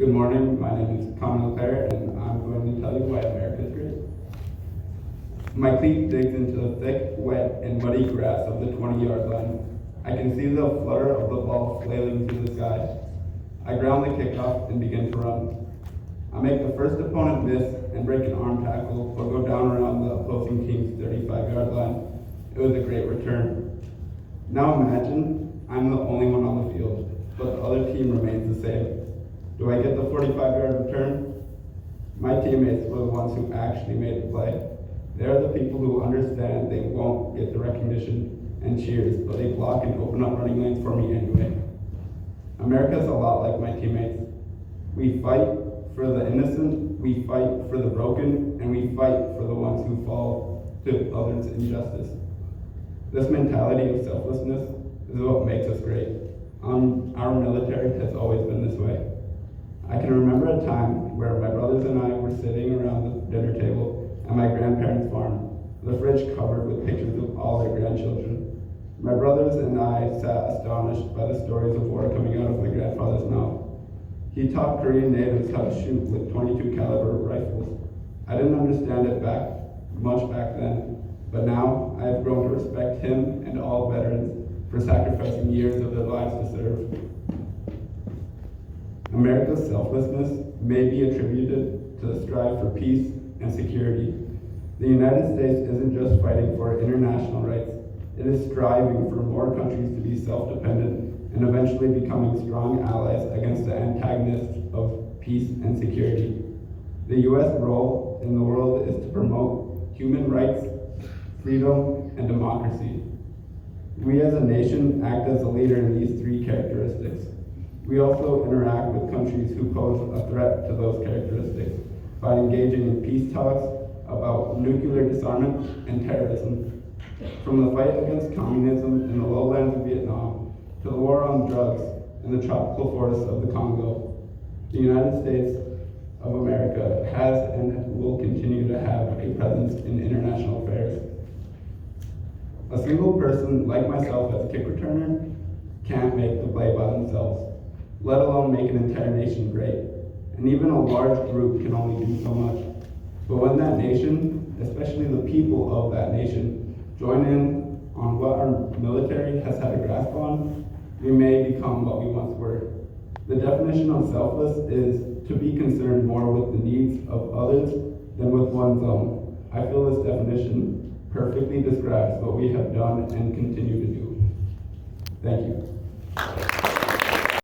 Good morning, my name is Connor LeClaire, and I'm going to tell you why America is great. My cleat digs into the thick, wet, and muddy grass of the 20-yard line. I can see the flutter of the ball flailing through the sky. I ground the kickoff and begin to run. I make the first opponent miss and break an arm tackle or go down around the opposing team's 35-yard line. It was a great return. Now imagine I'm the only one on the field, but the other team remains the same. Do I get the 45-yard return? My teammates were the ones who actually made the play. They are the people who understand they won't get the recognition and cheers, but they block and open up running lanes for me anyway. America's a lot like my teammates. We fight for the innocent, we fight for the broken, and we fight for the ones who fall to others' injustice. This mentality of selflessness is what makes us great. Our military has always been this way. I can remember a time where my brothers and I were sitting around the dinner table at my grandparents' farm, the fridge covered with pictures of all their grandchildren. My brothers and I sat astonished by the stories of war coming out of my grandfather's mouth. He taught Korean natives how to shoot with 22 caliber rifles. I didn't understand it much back then, but now I have grown to respect him and all veterans for sacrificing years of their lives to serve. America's selflessness may be attributed to the strive for peace and security. The United States isn't just fighting for international rights, it is striving for more countries to be self-dependent and eventually becoming strong allies against the antagonists of peace and security. The U.S. role in the world is to promote human rights, freedom, and democracy. We as a nation act as a leader in these three characteristics. We also interact with countries who pose a threat to those characteristics by engaging in peace talks about nuclear disarmament and terrorism. From the fight against communism in the lowlands of Vietnam to the war on drugs in the tropical forests of the Congo, the United States of America has and will continue to have a presence in international affairs. A single person like myself as a kick returner can't make the play by themselves, let alone make an entire nation great. And even a large group can only do so much. But when that nation, especially the people of that nation, join in on what our military has had a grasp on, we may become what we once were. The definition of selfless is to be concerned more with the needs of others than with one's own. I feel this definition perfectly describes what we have done and continue to do. Thank you.